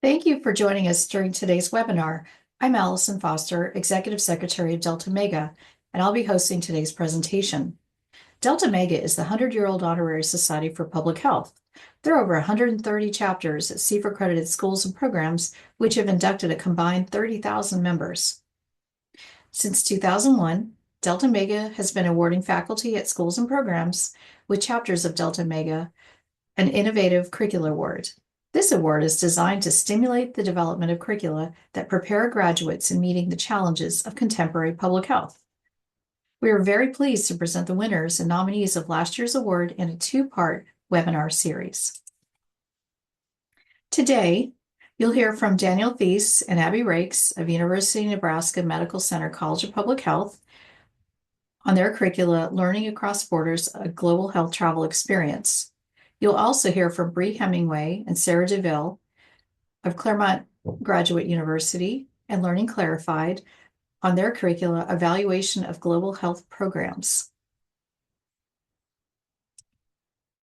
Thank you for joining us during today's webinar. I'm Allison Foster, Executive Secretary of Delta Mega, and I'll be hosting today's presentation. Delta Mega is the 100-year-old honorary society for public health. There are over 130 chapters at CFR-accredited schools and programs, which have inducted a combined 30,000 members. Since 2001, Delta Mega has been awarding faculty at schools and programs with chapters of Delta Mega an Innovative Curricula Award. This award is designed to stimulate the development of curricula that prepare graduates in meeting the challenges of contemporary public health. We are very pleased to present the winners and nominees of last year's award in a two-part webinar series. Today, you'll hear from Danielle Thies and Abbie Raikes of University of Nebraska Medical Center College of Public Health on their curricula, Learning Across Borders, a Global Health Travel Experience. You'll also hear from Bree Hemingway and Sarah Douville of Claremont Graduate University and Learning Clarified on their curricula, Evaluation of Global Health Programs.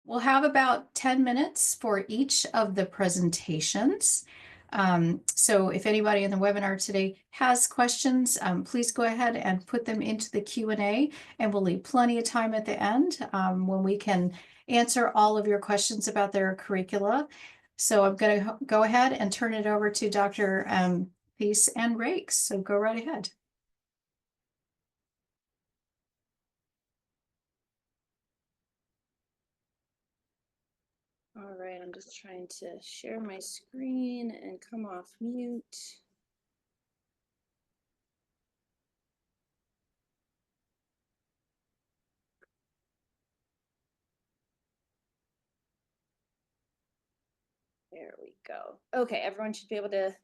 We'll have about 10 minutes for each of the presentations. So if anybody in the webinar today has questions, please go ahead and put them into the Q&A, and we'll leave plenty of time at the end when we can answer all of your questions about their curricula. So I'm going to go ahead and turn it over to Dr. Thies and Raikes. So go right ahead. All right, I'm just trying to share my screen and come off mute. There we go. Okay, everyone should be able to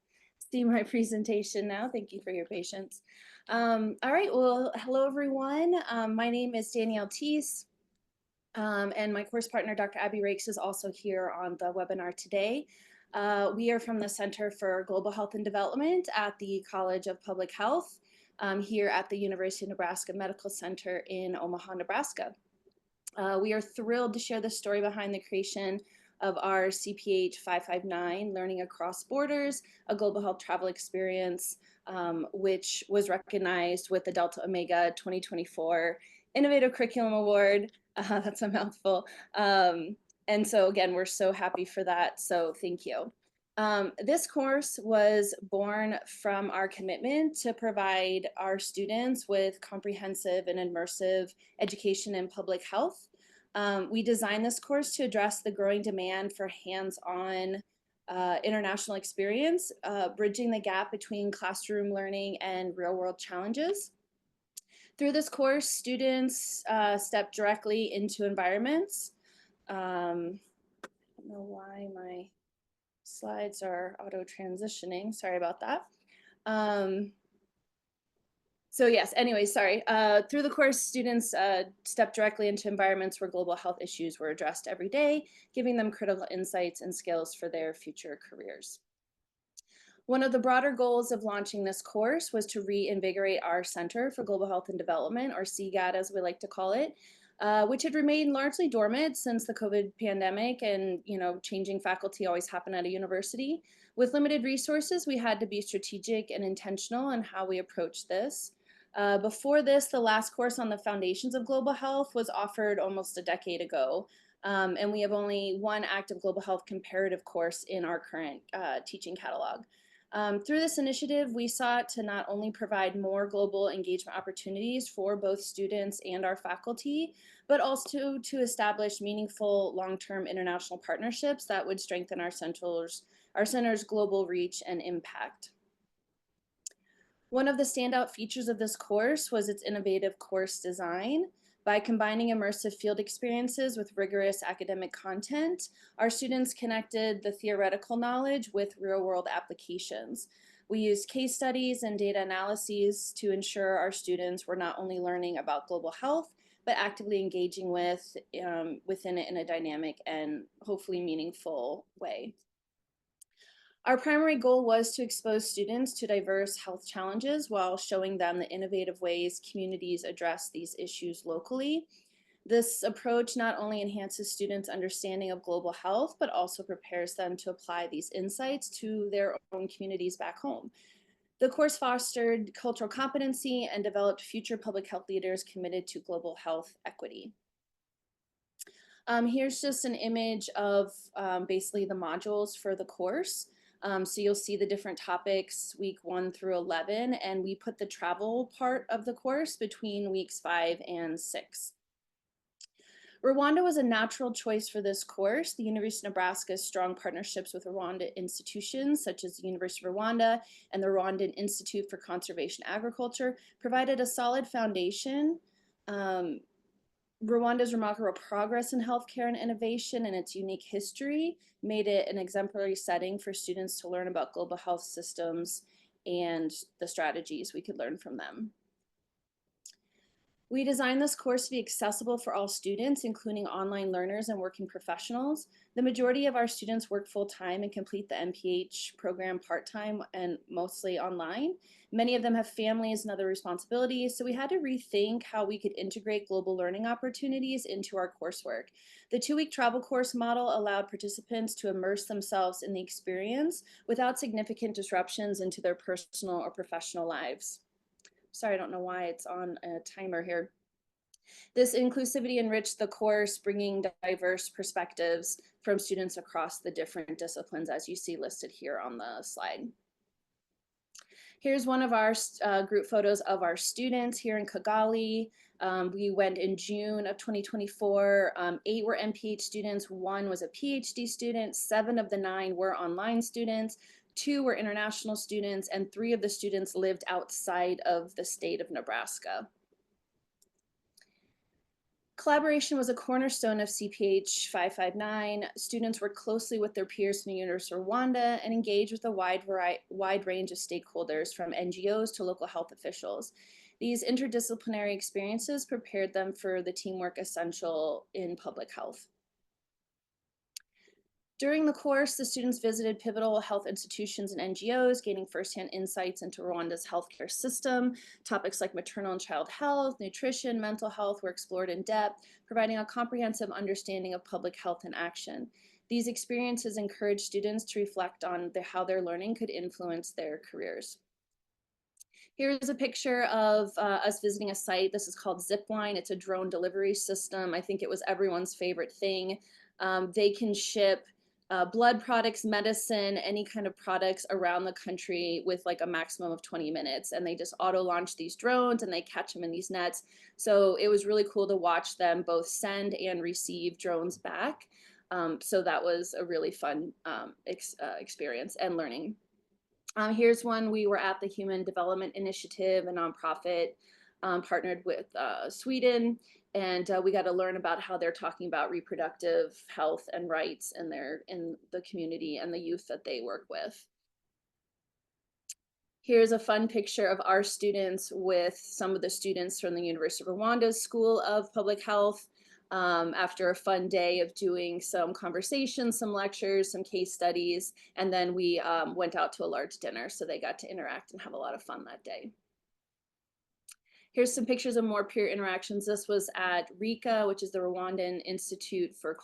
see my presentation now. Thank you for your patience. All right, well, hello everyone. My name is Danielle Thies, and my course partner, Dr. Abbie Raikes, is also here on the webinar today. We are from the Center for Global Health and Development at the College of Public Health here at the University of Nebraska Medical Center in Omaha, Nebraska. We are thrilled to share the story behind the creation of our CPH 559, Learning Across Borders, a Global Health Travel Experience, which was recognized with the Delta Omega 2024 Innovative Curriculum Award. That's a mouthful. And so again, we're so happy for that. So thank you. This course was born from our commitment to provide our students with comprehensive and immersive education in public health. We designed this course to address the growing demand for hands-on international experience, bridging the gap between classroom learning and real-world challenges. Through this course, students step directly into environments. I don't know why my slides are auto-transitioning. Sorry about that. So yes, anyway, sorry. Through the course, students step directly into environments where global health issues were addressed every day, giving them critical insights and skills for their future careers. One of the broader goals of launching this course was to reinvigorate our Center for Global Health and Development, or CGAD as we like to call it, which had remained largely dormant since the COVID pandemic, and changing faculty always happen at a university. With limited resources, we had to be strategic and intentional in how we approach this. Before this, the last course on the foundations of global health was offered almost a decade ago. And we have only one active global health comparative course in our current teaching catalog. Through this initiative, we sought to not only provide more global engagement opportunities for both students and our faculty, but also to establish meaningful long-term international partnerships that would strengthen our center's global reach and impact. One of the standout features of this course was its innovative course design. By combining immersive field experiences with rigorous academic content, our students connected the theoretical knowledge with real-world applications. We used case studies and data analyses to ensure our students were not only learning about global health, but actively engaging within it in a dynamic and hopefully meaningful way. Our primary goal was to expose students to diverse health challenges while showing them the innovative ways communities address these issues locally. This approach not only enhances students' understanding of global health, but also prepares them to apply these insights to their own communities back home. The course fostered cultural competency and developed future public health leaders committed to global health equity. Here's just an image of basically the modules for the course. So you'll see the different topics week 1 through 11, and we put the travel part of the course between weeks 5 and 6. Rwanda was a natural choice for this course. The University of Nebraska's strong partnerships with Rwanda institutions, such as the University of Rwanda and the Rwandan Institute for Conservation Agriculture, provided a solid foundation. Rwanda's remarkable progress in healthcare and innovation and its unique history made it an exemplary setting for students to learn about global health systems and the strategies we could learn from them. We designed this course to be accessible for all students, including online learners and working professionals. The majority of our students work full-time and complete the MPH program part-time and mostly online. Many of them have families and other responsibilities, so we had to rethink how we could integrate global learning opportunities into our coursework. The 2-week travel course model allowed participants to immerse themselves in the experience without significant disruptions into their personal or professional lives. Sorry, I don't know why it's on a timer here. This inclusivity enriched the course, bringing diverse perspectives from students across the different disciplines, as you see listed here on the slide. Here's one of our group photos of our students here in Kigali. We went in June of 2024. 8 were MPH students, 1 was a PhD student, 7 of the 9 were online students, 2 were international students, and 3 of the students lived outside of the state of Nebraska. Collaboration was a cornerstone of CPH 559. Students worked closely with their peers from the University of Rwanda and engaged with a wide range of stakeholders, from NGOs to local health officials. These interdisciplinary experiences prepared them for the teamwork essential in public health. During the course, the students visited pivotal health institutions and NGOs, gaining firsthand insights into Rwanda's healthcare system. Topics like maternal and child health, nutrition, mental health were explored in depth, providing a comprehensive understanding of public health in action. These experiences encourage students to reflect on how their learning could influence their careers. Here's a picture of us visiting a site. This is called Zipline. It's a drone delivery system. I think it was everyone's favorite thing. They can ship blood products, medicine, any kind of products around the country with like a maximum of 20 minutes. And they just auto launch these drones and they catch them in these nets. So it was really cool to watch them both send and receive drones back. So that was a really fun experience and learning. Here's one. We were at the Human Development Initiative, a nonprofit partnered with Sweden, and we got to learn about how they're talking about reproductive health and rights in the community and the youth that they work with. Here's a fun picture of our students with some of the students from the University of Rwanda's School of Public Health. After a fun day of doing some conversations, some lectures, some case studies, and then we went out to a large dinner, so they got to interact and have a lot of fun that day. Here's some pictures of more peer interactions. This was at RICA, which is the Rwandan Institute for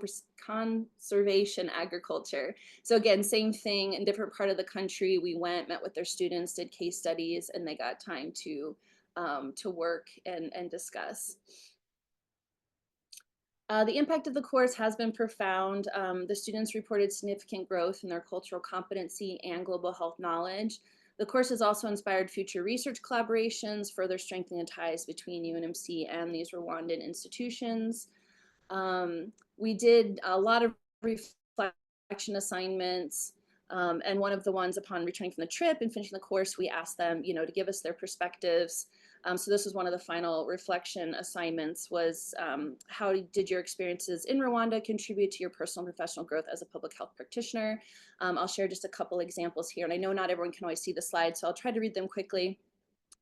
Conservation Agriculture. So again, same thing, in different part of the country. We went, met with their students, did case studies, and they got time to work and discuss. The impact of the course has been profound. The students reported significant growth in their cultural competency and global health knowledge. The course has also inspired future research collaborations, further strengthening the ties between UNMC and these Rwandan institutions. We did a lot of reflection assignments, and one of the ones upon returning from the trip and finishing the course, we asked them, to give us their perspectives. So this was one of the final reflection assignments, was how did your experiences in Rwanda contribute to your personal and professional growth as a public health practitioner? I'll share just a couple examples here, and I know not everyone can always see the slides, so I'll try to read them quickly.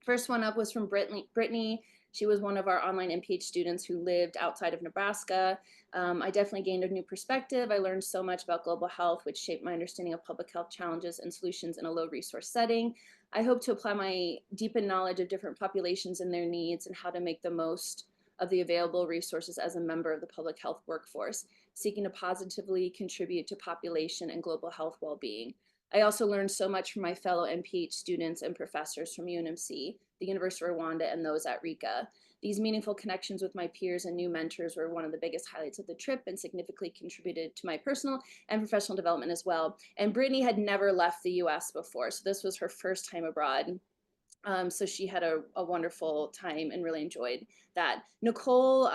First one up was from Brittany. She was one of our online MPH students who lived outside of Nebraska. I definitely gained a new perspective. I learned so much about global health, which shaped my understanding of public health challenges and solutions in a low resource setting. I hope to apply my deepened knowledge of different populations and their needs and how to make the most of the available resources as a member of the public health workforce, seeking to positively contribute to population and global health well-being. I also learned so much from my fellow MPH students and professors from UNMC, the University of Rwanda, and those at RICA. These meaningful connections with my peers and new mentors were one of the biggest highlights of the trip and significantly contributed to my personal and professional development as well. And Brittany had never left the US before, so this was her first time abroad. So she had a wonderful time and really enjoyed that. Nicole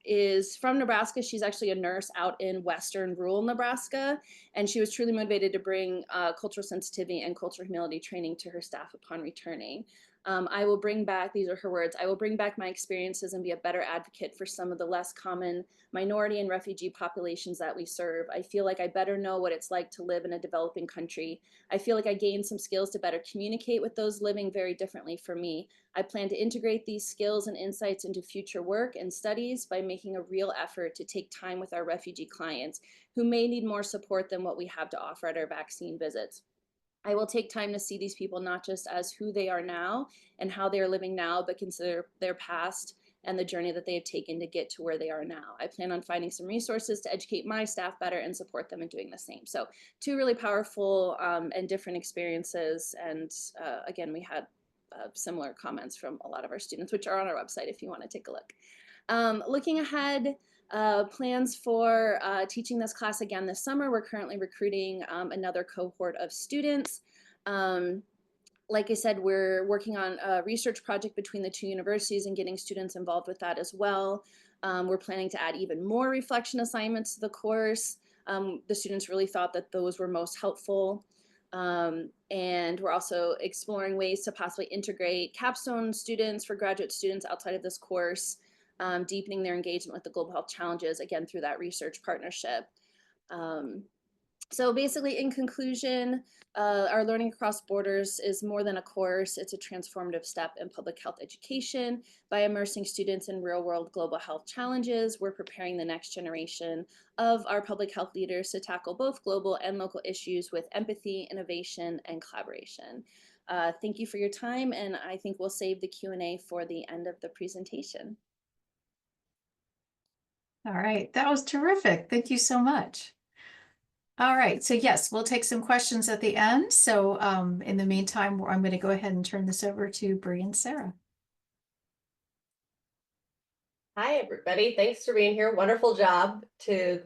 is from Nebraska. She's actually a nurse out in western rural Nebraska, and she was truly motivated to bring cultural sensitivity and cultural humility training to her staff upon returning. I will bring back, these are her words, I will bring back my experiences and be a better advocate for some of the less common minority and refugee populations that we serve. I feel like I better know what it's like to live in a developing country. I feel like I gained some skills to better communicate with those living very differently from me. I plan to integrate these skills and insights into future work and studies by making a real effort to take time with our refugee clients who may need more support than what we have to offer at our vaccine visits. I will take time to see these people not just as who they are now and how they are living now, but consider their past and the journey that they have taken to get to where they are now. I plan on finding some resources to educate my staff better and support them in doing the same. So two really powerful and different experiences. And again, we had similar comments from a lot of our students, which are on our website if you want to take a look. Looking ahead, plans for teaching this class again this summer. We're currently recruiting another cohort of students. Like I said, we're working on a research project between the two universities and getting students involved with that as well. We're planning to add even more reflection assignments to the course. The students really thought that those were most helpful. And we're also exploring ways to possibly integrate capstone students for graduate students outside of this course, deepening their engagement with the global health challenges, again, through that research partnership. So basically, in conclusion, our Learning Across Borders is more than a course. It's a transformative step in public health education. By immersing students in real-world global health challenges, we're preparing the next generation of our public health leaders to tackle both global and local issues with empathy, innovation, and collaboration. Thank you for your time, and I think we'll save the Q&A for the end of the presentation. All right, that was terrific. Thank you so much. All right, so yes, we'll take some questions at the end. So in the meantime, I'm going to go ahead and turn this over to Bree and Sarah. Hi, everybody. Thanks for being here. Wonderful job to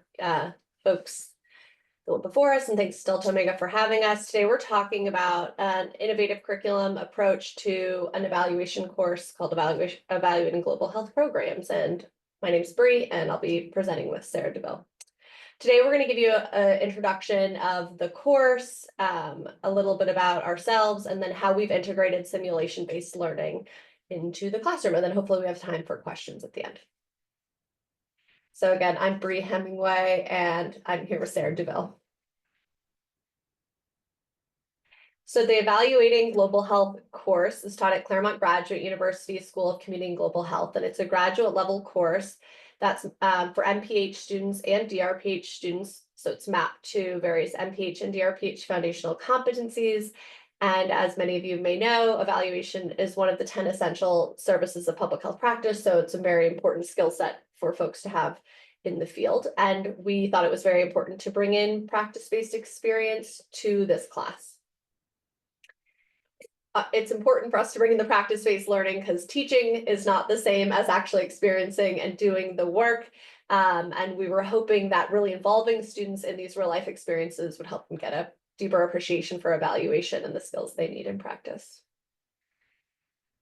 folks before us, and thanks to Delta Omega for having us. Today, we're talking about an innovative curriculum approach to an evaluation course called Evaluating Global Health Programs. And my name is Bree, and I'll be presenting with Sarah Douville. Today, we're going to give you an introduction of the course, a little bit about ourselves, and then how we've integrated simulation-based learning into the classroom. And then hopefully we have time for questions at the end. So again, I'm Bree Hemingway, and I'm here with Sarah Douville. So the Evaluating Global Health course is taught at Claremont Graduate University School of Community and Global Health, and it's a graduate level course that's for MPH students and DRPH students. So it's mapped to various MPH and DRPH foundational competencies. And as many of you may know, evaluation is one of the 10 essential services of public health practice. So it's a very important skill set for folks to have in the field. And we thought it was very important to bring in practice-based experience to this class. It's important for us to bring in the practice-based learning because teaching is not the same as actually experiencing and doing the work. And we were hoping that really involving students in these real life experiences would help them get a deeper appreciation for evaluation and the skills they need in practice.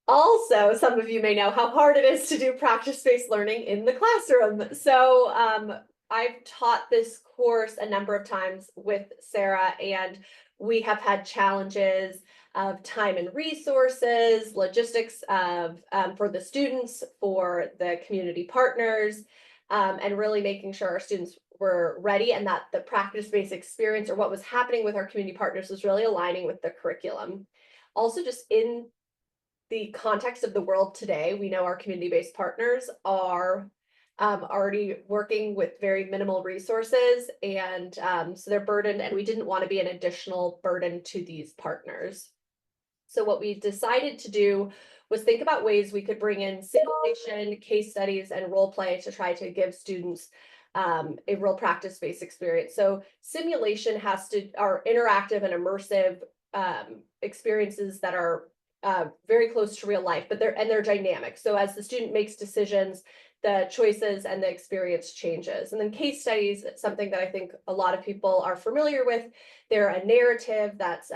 Also, some of you may know how hard it is to do practice-based learning in the classroom. So I've taught this course a number of times with Sarah, and we have had challenges of time and resources, logistics of for the students, for the community partners, and really making sure our students were ready and that the practice-based experience or what was happening with our community partners was really aligning with the curriculum. Also, just in the context of the world today, we know our community-based partners are already working with very minimal resources, and so they're burdened, and we didn't want to be an additional burden to these partners. So what we decided to do was think about ways we could bring in simulation, case studies, and role play to try to give students a real practice-based experience. So simulation are interactive and immersive experiences that are very close to real life, but they're dynamic. So as the student makes decisions, the choices and the experience changes. And then case studies, something that I think a lot of people are familiar with. They're a narrative that's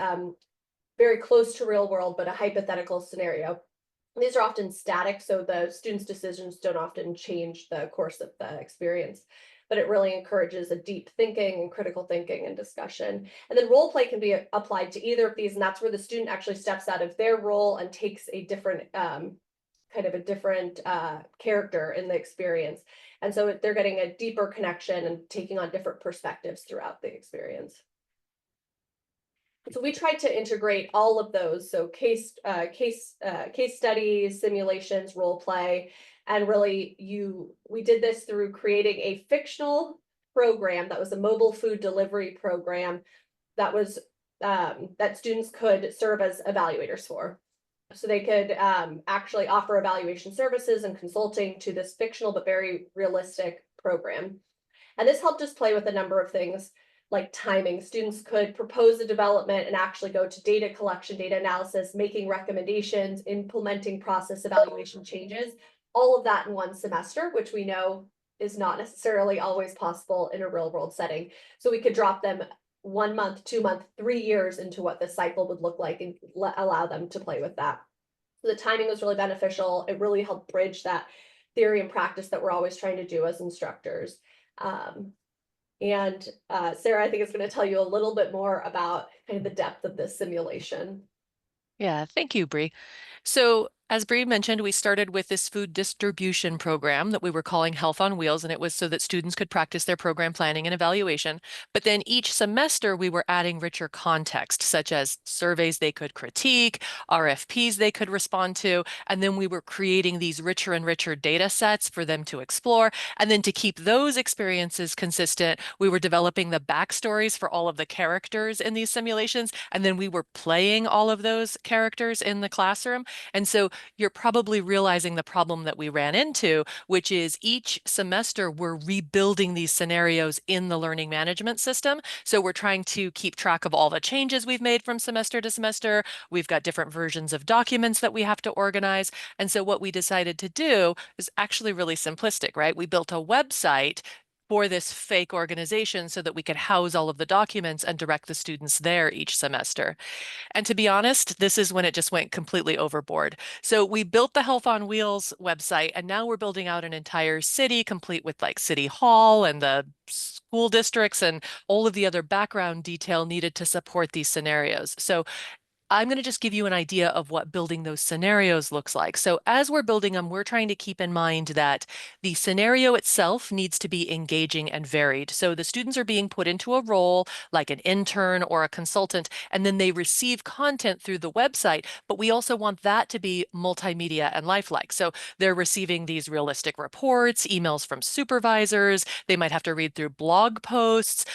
very close to real world, but a hypothetical scenario. These are often static, so the students' decisions don't often change the course of the experience, but it really encourages a deep thinking and critical thinking and discussion. And then role play can be applied to either of these, and that's where the student actually steps out of their role and takes a different kind of a different character in the experience. And so they're getting a deeper connection and taking on different perspectives throughout the experience. So we tried to integrate all of those. So case studies, simulations, role play, and really we did this through creating a fictional program that was a mobile food delivery program that was that students could serve as evaluators for. So they could actually offer evaluation services and consulting to this fictional but very realistic program. And this helped us play with a number of things like timing. Students could propose a development and actually go to data collection, data analysis, making recommendations, implementing process evaluation changes, all of that in one semester, which we know is not necessarily always possible in a real world setting. So we could drop them 1 month, 2 month, 3 years into what the cycle would look like and allow them to play with that. So the timing was really beneficial. It really helped bridge that theory and practice that we're always trying to do as instructors. And Sarah, I think, is going to tell you a little bit more about kind of the depth of this simulation. Yeah, thank you, Bree. So as Bree mentioned, we started with this food distribution program that we were calling Health on Wheels, and it was so that students could practice their program planning and evaluation. But then each semester, we were adding richer context, such as surveys they could critique, RFPs they could respond to, and then we were creating these richer and richer data sets for them to explore. And then to keep those experiences consistent, we were developing the backstories for all of the characters in these simulations, and then we were playing all of those characters in the classroom. And so you're probably realizing the problem that we ran into, which is each semester we're rebuilding these scenarios in the learning management system. So we're trying to keep track of all the changes we've made from semester to semester. We've got different versions of documents that we have to organize. And so what we decided to do is actually really simplistic, right? We built a website for this fake organization so that we could house all of the documents and direct the students there each semester. And to be honest, this is when it just went completely overboard. So we built the Health on Wheels website, and now we're building out an entire city complete with like City Hall and the school districts and all of the other background detail needed to support these scenarios. So I'm going to just give you an idea of what building those scenarios looks like. So as we're building them, we're trying to keep in mind that the scenario itself needs to be engaging and varied. So the students are being put into a role like an intern or a consultant, and then they receive content through the website, but we also want that to be multimedia and lifelike. So they're receiving these realistic reports, emails from supervisors. They might have to read through blog posts,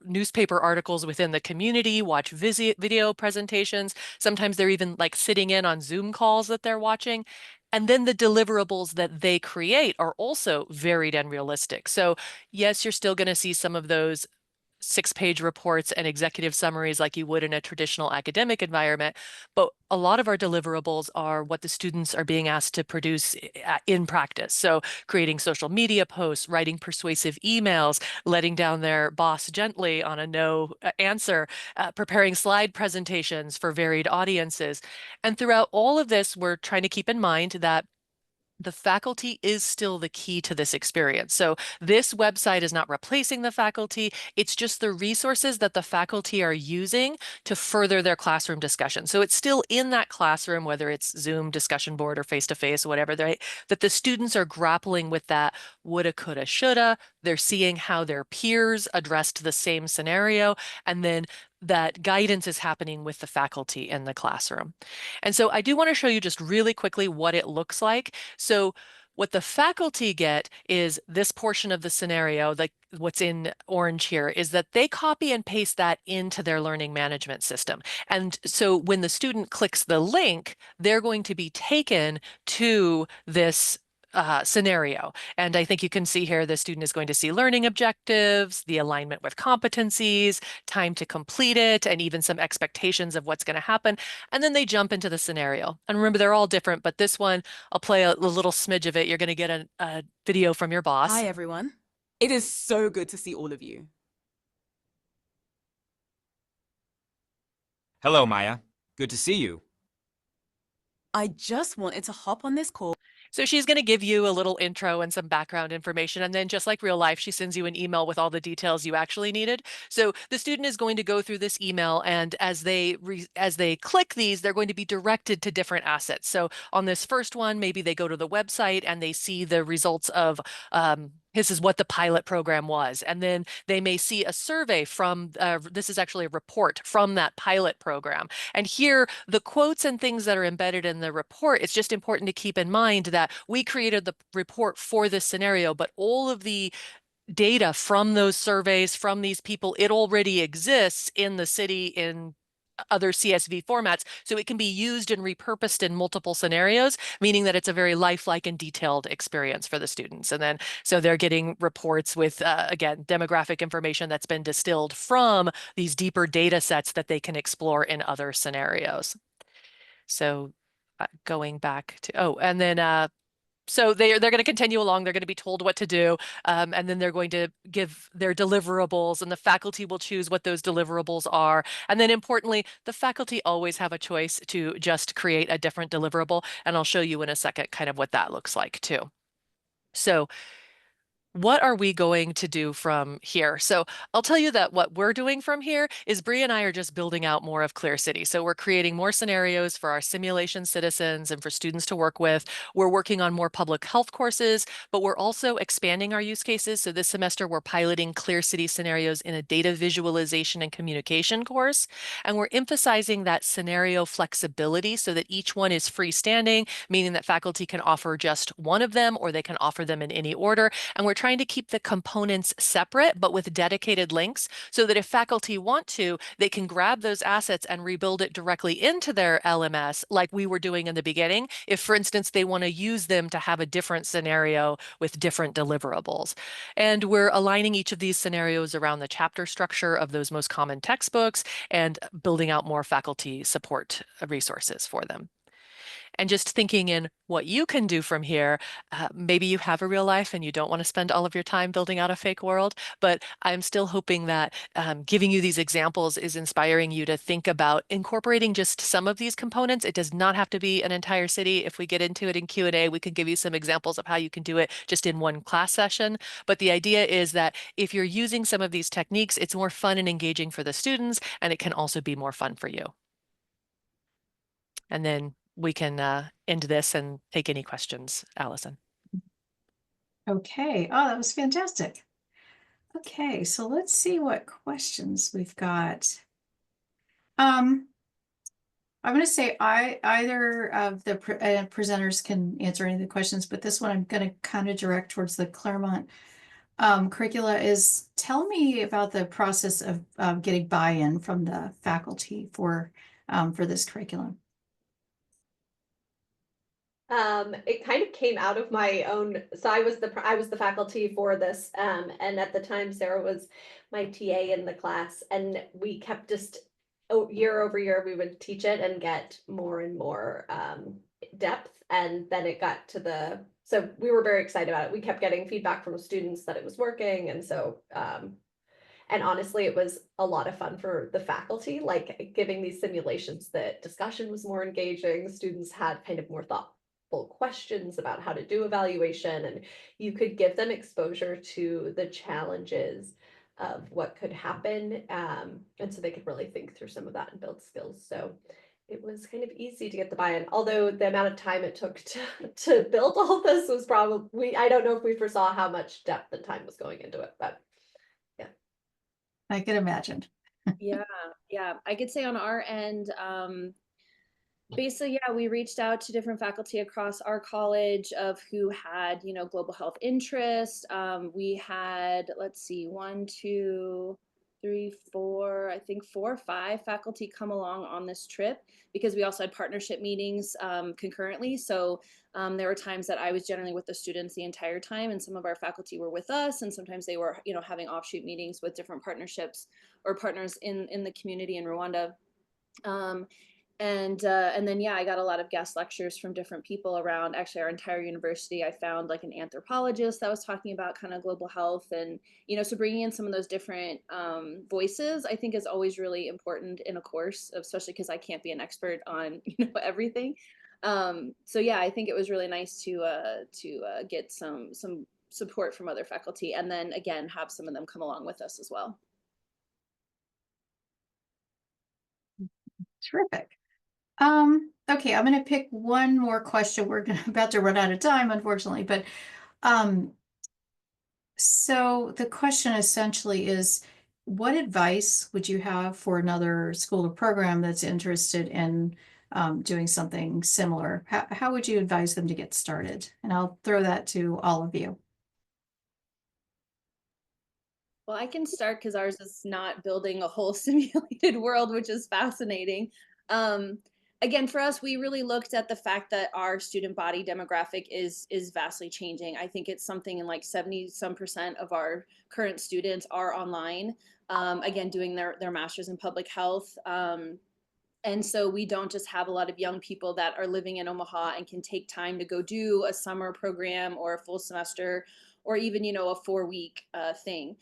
newspaper articles within the community, watch video presentations. Sometimes they're even like sitting in on Zoom calls that they're watching. And then the deliverables that they create are also varied and realistic. So yes, you're still going to see some of those 6-page reports and executive summaries like you would in a traditional academic environment. But a lot of our deliverables are what the students are being asked to produce in practice. So creating social media posts, writing persuasive emails, letting down their boss gently on a no answer, preparing slide presentations for varied audiences. And throughout all of this, we're trying to keep in mind that the faculty is still the key to this experience. So this website is not replacing the faculty. It's just the resources that the faculty are using to further their classroom discussion. So it's still in that classroom, whether it's Zoom discussion board or face-to-face or whatever, that the students are grappling with that woulda, coulda, shoulda. They're seeing how their peers addressed the same scenario, and then that guidance is happening with the faculty in the classroom. And so I do want to show you just really quickly what it looks like. So What the faculty get is this portion of the scenario, like what's in orange here, is that they copy and paste that into their learning management system. And so when the student clicks the link, they're going to be taken to this scenario. And I think you can see here the student is going to see learning objectives, the alignment with competencies, time to complete it, and even some expectations of what's going to happen. And then they jump into the scenario. And remember, they're all different, but this one, I'll play a little smidge of it. You're going to get a video from your boss. Hi, everyone. It is so good to see all of you. Hello, Maya. Good to see you. I just wanted to hop on this call. So she's going to give you a little intro and some background information. And then just like real life, she sends you an email with all the details you actually needed. So the student is going to go through this email, and as they click these, they're going to be directed to different assets. So on this first one, maybe they go to the website and they see the results of this is what the pilot program was. And then they may see a survey from, this is actually a report from that pilot program. And here, the quotes and things that are embedded in the report, it's just important to keep in mind that we created the report for this scenario, but all of the data from those surveys, from these people, it already exists in the city in other CSV formats, so it can be used and repurposed in multiple scenarios, meaning that it's a very lifelike and detailed experience for the students. And then, so they're getting reports with, again, demographic information that's been distilled from these deeper data sets that they can explore in other scenarios. So going back to, oh, and then so they're going to continue along. They're going to be told what to do, and then they're going to give their deliverables, and the faculty will choose what those deliverables are. And then importantly, the faculty always have a choice to just create a different deliverable, and I'll show you in a second kind of what that looks like too. So what are we going to do from here? So I'll tell you that what we're doing from here is Bree and I are just building out more of Clear City. So we're creating more scenarios for our simulation citizens and for students to work with. We're working on more public health courses, but we're also expanding our use cases. So this semester, we're piloting Clear City scenarios in a data visualization and communication course. And we're emphasizing that scenario flexibility so that each one is freestanding, meaning that faculty can offer just one of them or they can offer them in any order. And we're trying to keep the components separate, but with dedicated links so that if faculty want to, they can grab those assets and rebuild it directly into their LMS like we were doing in the beginning. If, for instance, they want to use them to have a different scenario with different deliverables. And we're aligning each of these scenarios around the chapter structure of those most common textbooks and building out more faculty support resources for them. And just thinking in what you can do from here, maybe you have a real life and you don't want to spend all of your time building out a fake world, but I'm still hoping that giving you these examples is inspiring you to think about incorporating just some of these components. It does not have to be an entire city. If we get into it in Q&A, we can give you some examples of how you can do it just in one class session. But the idea is that if you're using some of these techniques, it's more fun and engaging for the students, and it can also be more fun for you. And then we can end this and take any questions, Allison. Okay. Oh, that was fantastic. Okay, so let's see what questions we've got. I'm going to say either of the presenters can answer any of the questions, but this one I'm going to kind of direct towards the Claremont curricula is tell me about the process of getting buy-in from the faculty for this curriculum. It kind of came out of my own, so I was the faculty for this, and at the time Sarah was my TA in the class, and we kept just year over year we would teach it and get more and more depth, and then it got to so we were very excited about it. We kept getting feedback from students that it was working, and so and honestly, it was a lot of fun for the faculty, like giving these simulations. The discussion was more engaging. Students had kind of more thoughtful questions about how to do evaluation, and you could give them exposure to the challenges of what could happen, and so they could really think through some of that and build skills. So it was kind of easy to get the buy-in, although the amount of time it took to build all this was probably, I don't know if we foresaw how much depth and time was going into it, but yeah. I can imagine. Yeah, I could say on our end, basically, yeah, we reached out to different faculty across our college of who had, global health interest. We had, let's see, 1, 2, 3, 4, I think 4 or 5 faculty come along on this trip because we also had partnership meetings concurrently. So there were times that I was generally with the students the entire time, and some of our faculty were with us, and sometimes they were, having offshoot meetings with different partnerships or partners in the community in Rwanda. And then, yeah, I got a lot of guest lectures from different people around actually our entire university. I found like an anthropologist that was talking about kind of global health, and so bringing in some of those different voices, I think, is always really important in a course, especially because I can't be an expert on everything. So yeah, I think it was really nice to get some support from other faculty, and then again have some of them come along with us as well. Terrific. Okay, I'm going to pick one more question. We're about to run out of time, unfortunately, but so the question essentially is, what advice would you have for another school or program that's interested in doing something similar? How would you advise them to get started? And I'll throw that to all of you. Well, I can start because ours is not building a whole simulated world, which is fascinating. Again, for us, we really looked at the fact that our student body demographic is vastly changing. I think it's something in like 70% of our current students are online, again, doing their master's in public health. And so we don't just have a lot of young people that are living in Omaha and can take time to go do a summer program or a full semester or even, a 4-week thing.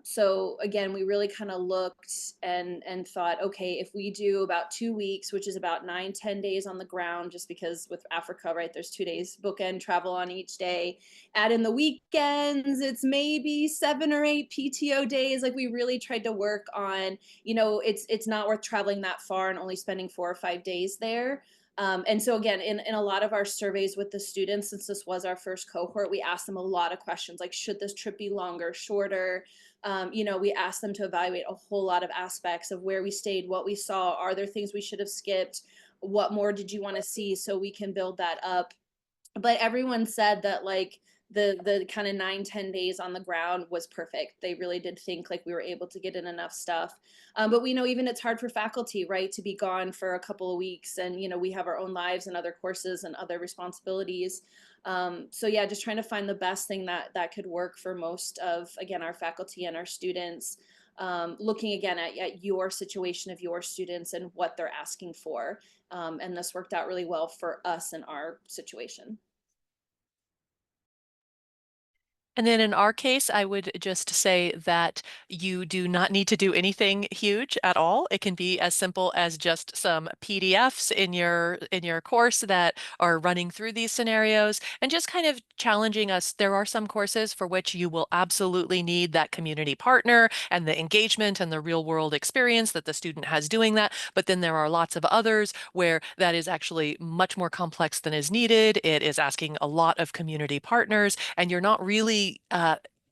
So again, we really kind of looked and thought, okay, if we do about 2 weeks, which is about 9-10 days on the ground, just because with Africa, right, there's 2 days bookend travel on each day. Add in the weekends, it's maybe 7 or 8 PTO days. Like we really tried to work on, it's not worth traveling that far and only spending 4 or 5 days there. And so again, in a lot of our surveys with the students, since this was our first cohort, we asked them a lot of questions like, should this trip be longer, shorter? We asked them to evaluate a whole lot of aspects of where we stayed, what we saw. Are there things we should have skipped? What more did you want to see so we can build that up? But everyone said that like the kind of 9-10 days on the ground was perfect. They really did think like we were able to get in enough stuff. But we know even it's hard for faculty, right, to be gone for a couple of weeks, and we have our own lives and other courses and other responsibilities. So yeah, just trying to find the best thing that could work for most of, again, our faculty and our students. Looking again at your situation of your students and what they're asking for. And this worked out really well for us in our situation. And then in our case, I would just say that you do not need to do anything huge at all. It can be as simple as just some PDFs in your course that are running through these scenarios and just kind of challenging us. There are some courses for which you will absolutely need that community partner and the engagement and the real world experience that the student has doing that. But then there are lots of others where that is actually much more complex than is needed. It is asking a lot of community partners, and you're not really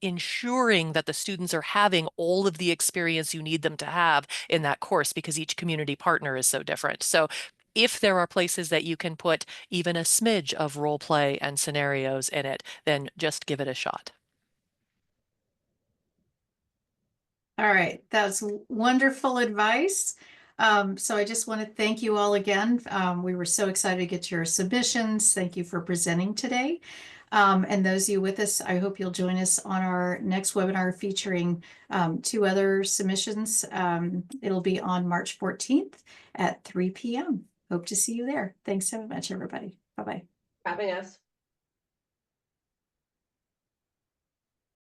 ensuring that the students are having all of the experience you need them to have in that course because each community partner is so different. So if there are places that you can put even a smidge of role play and scenarios in it, then just give it a shot. All right, that's wonderful advice. So I just want to thank you all again. We were so excited to get your submissions. Thank you for presenting today. And those of you with us, I hope you'll join us on our next webinar featuring 2 other submissions. It'll be on March 14th at 3 p.m. Hope to see you there. Thanks so much, everybody. Bye-bye. Having us.